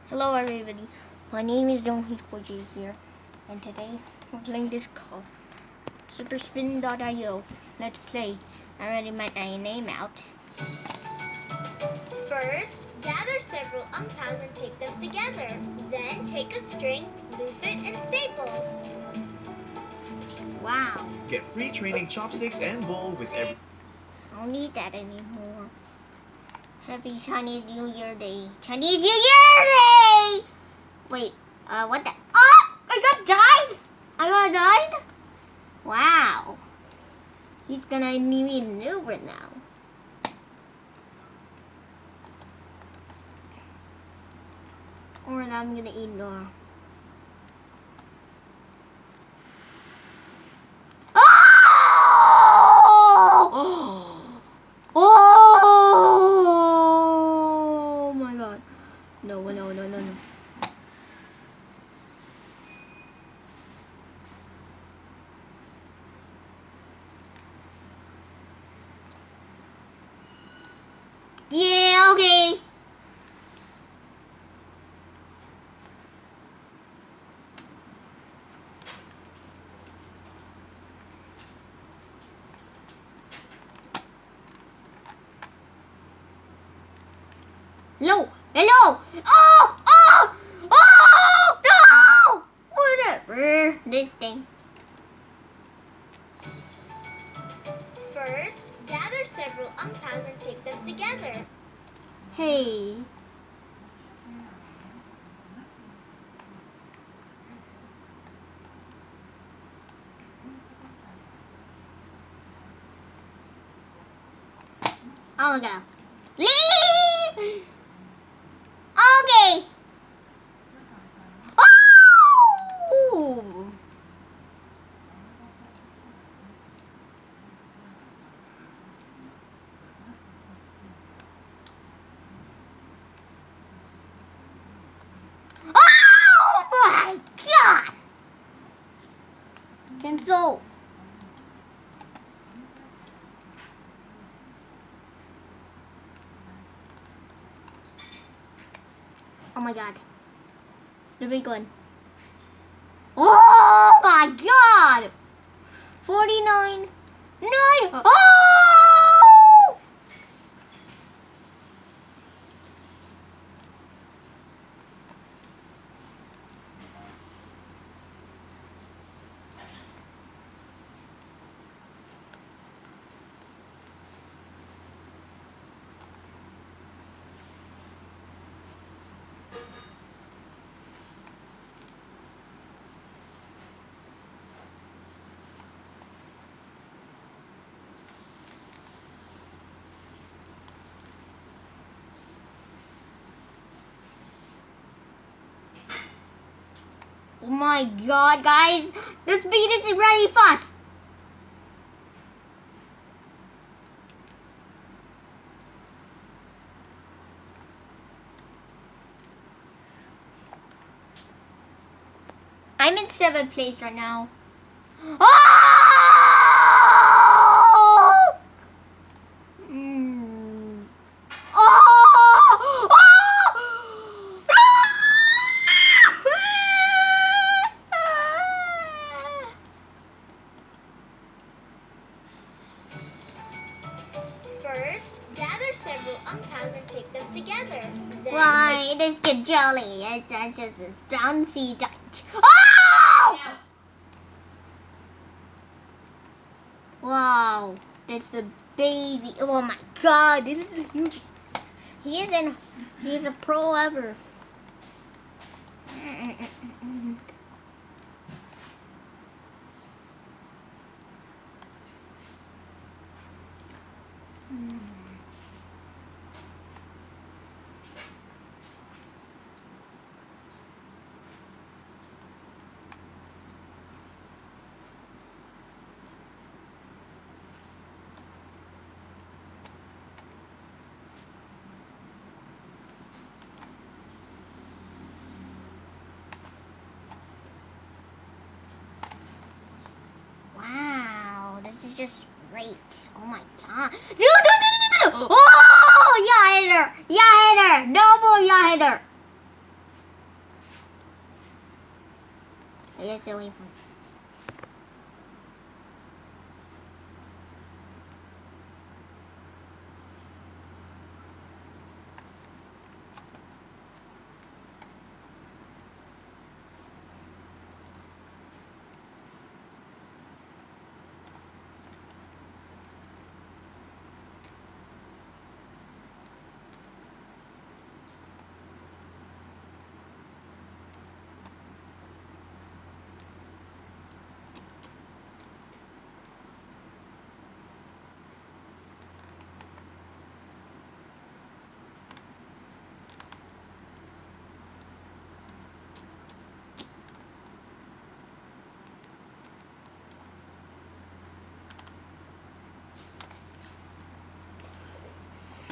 Hello everybody, my name is FIDGET here, and today we're playing this called SuperSpin.io. Let's play. I already met my name out. First, gather several umpals and take them together. Then take a string, loop it, and staple. Wow. Get free training chopsticks and bowl with every... I don't need that anymore. Happy Chinese New Year Day. Chinese New Year Day! Wait, what the? Oh! I got died! I got died? Wow. He's gonna need an Uber now. Or I'm gonna eat more. Oh! Oh my god. No. Yeah, okay. Hello! Hello! Oh! Oh! Oh! No! Whatever. This thing. First, gather several umpals and take them together. Hey. Oh my god. Leave! Okay. Oh! Oh my god! Cancel. Oh my god. The big one. Oh my god! 49. 9. Oh! Oh my god, guys! The speed is really fast! I'm in 7th place right now. Oh! Oh! First, gather several umpals and take them together. Then Why, it is the jelly. It's just a bouncy dike. Oh! Wow, that's a baby. Oh my god, this is a huge. He is a pro ever. Wow, this is just great. Oh my god. No! Oh, yeah, hitter. Yeah, hitter. No more yeah, hitter. I guess away from.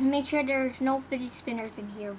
Make sure there's no fidget spinners in here.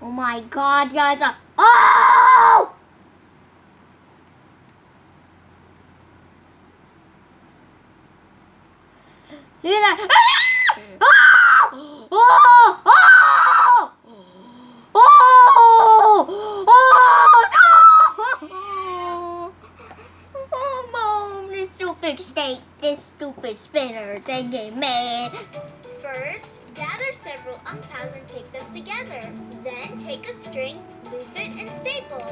Oh my god, guys. Oh! Look at that. Ah! Oh! Oh! Oh! Oh! Oh! No! Oh, Mom, this stupid snake, this stupid spinner thingy, man. First, gather several piles and tape them together. Then take a string, loop it, and staple.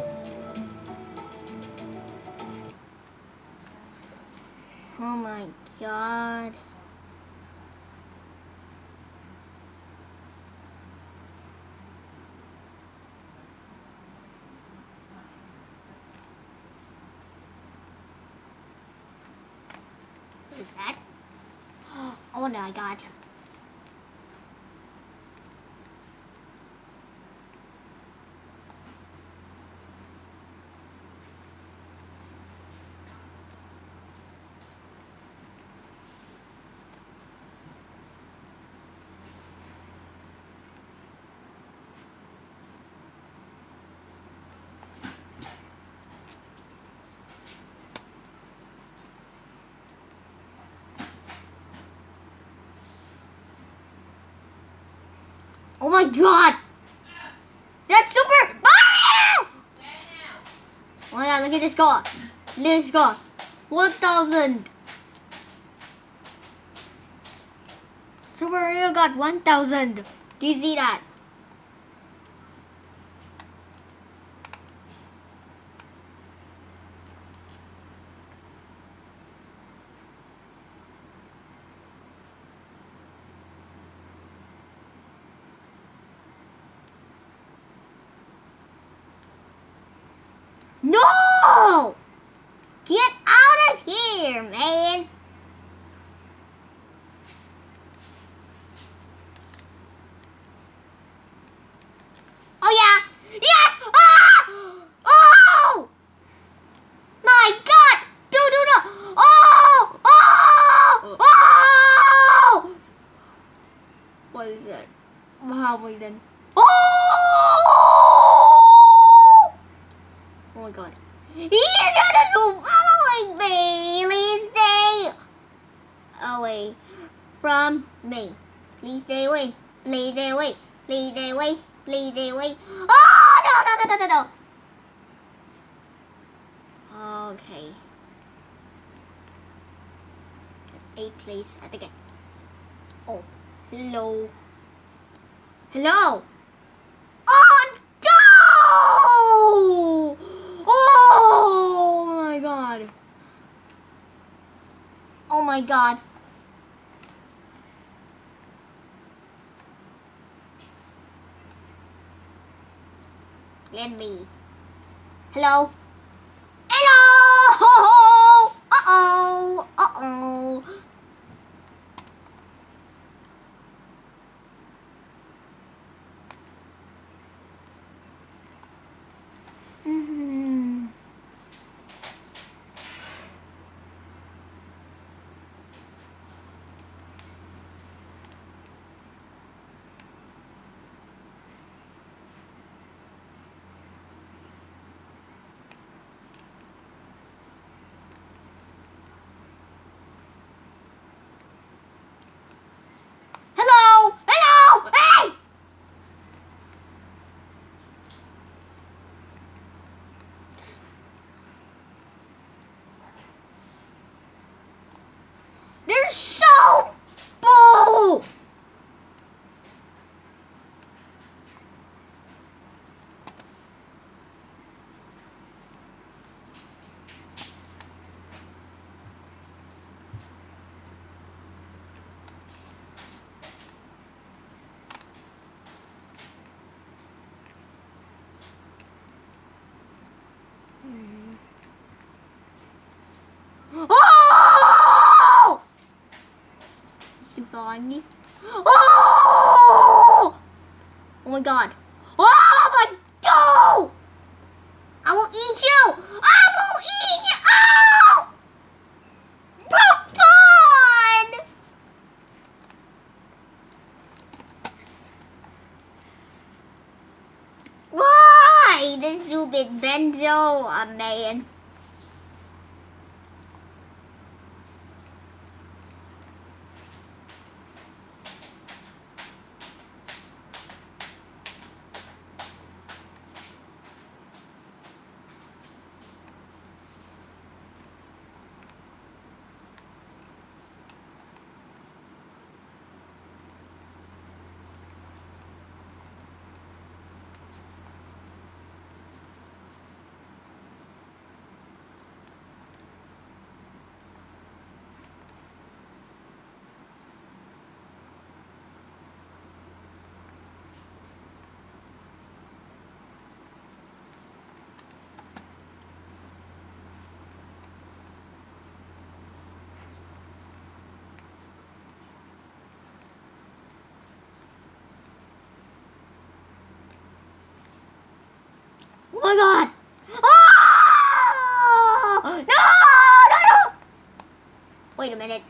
Oh my god. What is that? Oh my god. Oh my god! That's super! Ah! Oh my god, look at this score. This score. 1,000. Super Mario got 1,000. Do you see that? No! Get out of here, man! Oh yeah! Yes! Ah! Oh! My God! No! Oh! Oh! Oh! What is that? How we then? Oh! Oh my God! You gotta do following me. Please stay away from me. Please stay away. Please stay away. Please stay away. Please stay away. Oh no! Okay. 8 place at the gate. Oh, hello. Hello. Oh my god. Let me. Hello? Hello! Uh-oh! Uh-oh! Mm-hmm. Hello! Hello! Hey! They're so full! Oh! Is you following me? Oh! Oh my god. Oh my god! I will eat you! I will eat you! Oh! Fun! Why? This stupid benzo, man. Oh my god! Oh! No! No! No! Wait a minute.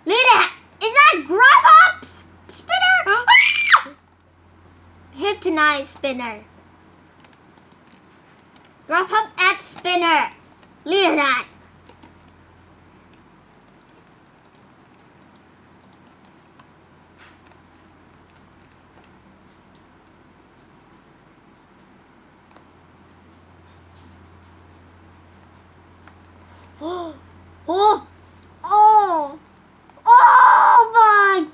Look at that! Is that Grub Spinner? Ah! Hypnotize Spinner. Grub at Spinner. Look at that. Oh! Oh! Oh! Oh my!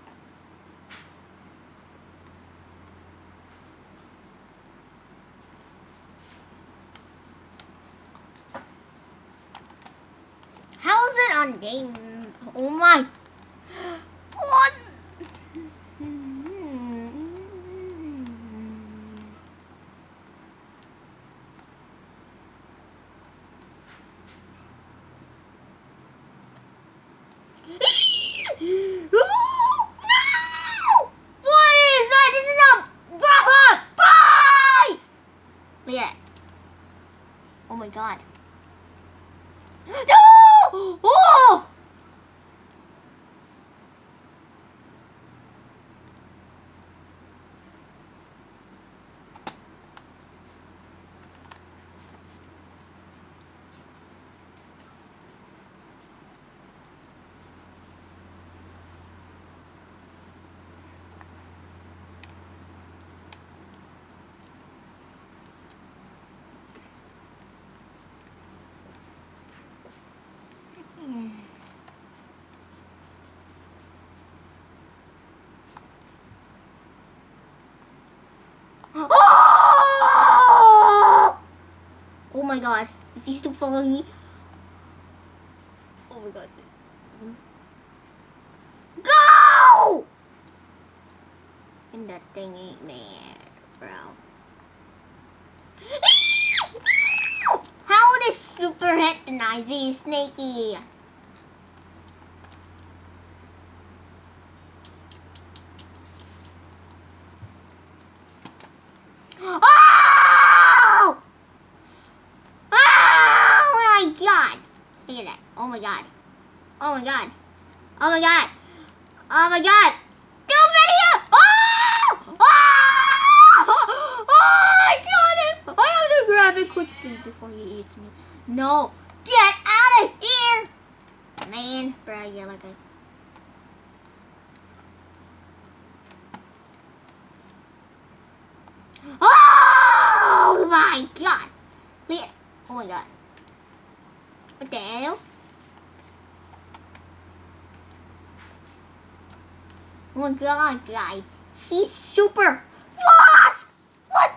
How is it on game? Oh my! What? No! What is that? This is a wrap up! Bye! Look at it. Oh my god. No! Oh! Oh! Oh my god. Is he still following me? Oh my god. that thing ain't mad, bro. How this super hypnotizing snaky? Oh! Oh my god! Look at that. Oh my god. Oh my god. Oh my god. Oh my god. Go video! Oh! Oh! Oh my goodness! I have to grab it quickly before he eats me. No. Get out of here! Man, bro, you're like a... Oh my god! Look. Oh my god. What the hell? Oh my god, guys. He's super fast! What?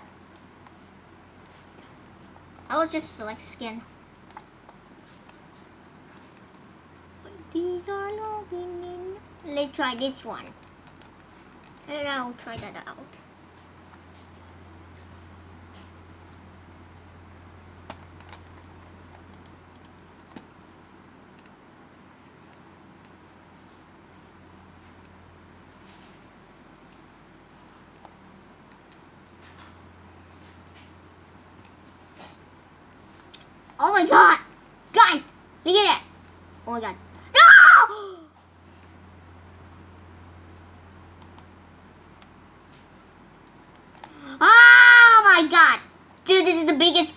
I was just select skin. These are logging in. Let's try this one. And I'll try that out. Oh my god! Guys! Look at that! Oh my god. No! Oh my god! Dude, this is the biggest...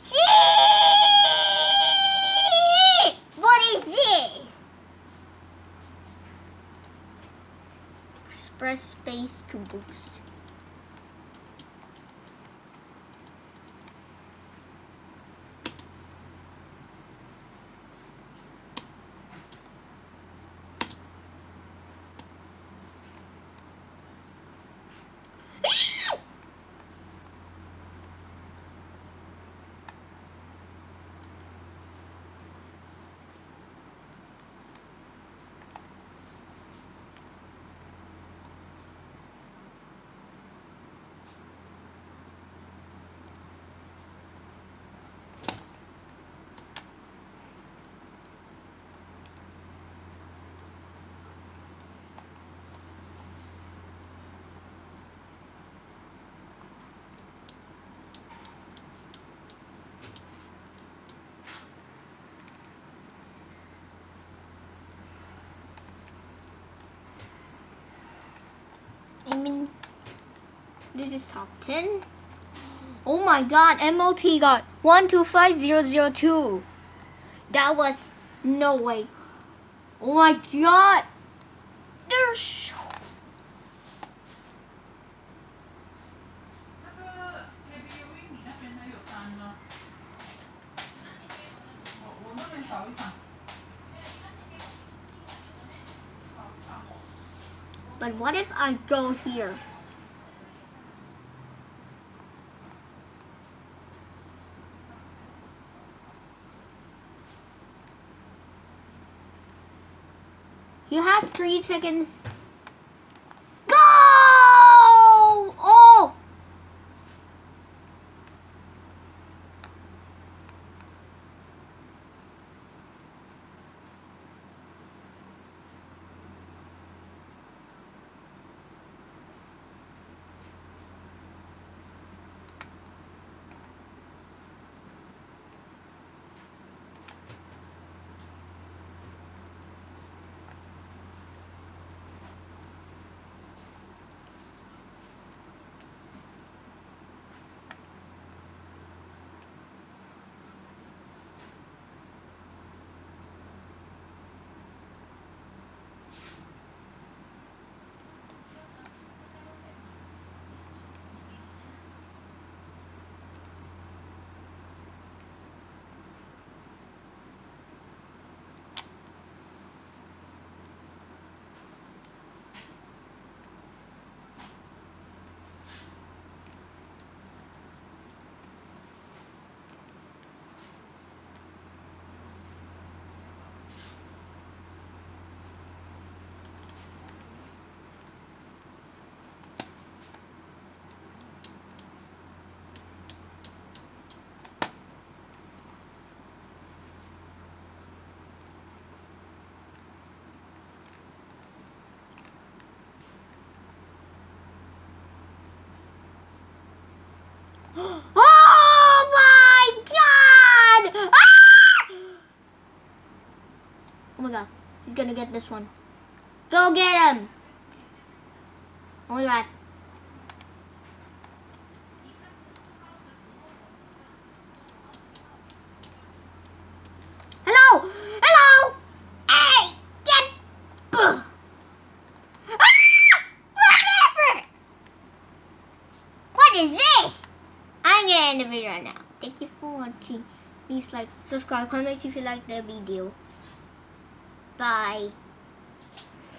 Shit! What is this? Press space to boost. I mean, this is top 10. Oh my god, MOT got 125002. That was no way. Oh my god. There's so... But what if I go here? You have 3 seconds. Go! Oh! Oh my god! Ah! Oh my god. He's gonna get this one. Go get him! Oh my god. Hello! Hello! Hey! Get... Ah! Whatever! What is this? I'm gonna end the video right now. Thank you for watching. Please like, subscribe, comment if you like the video. Bye.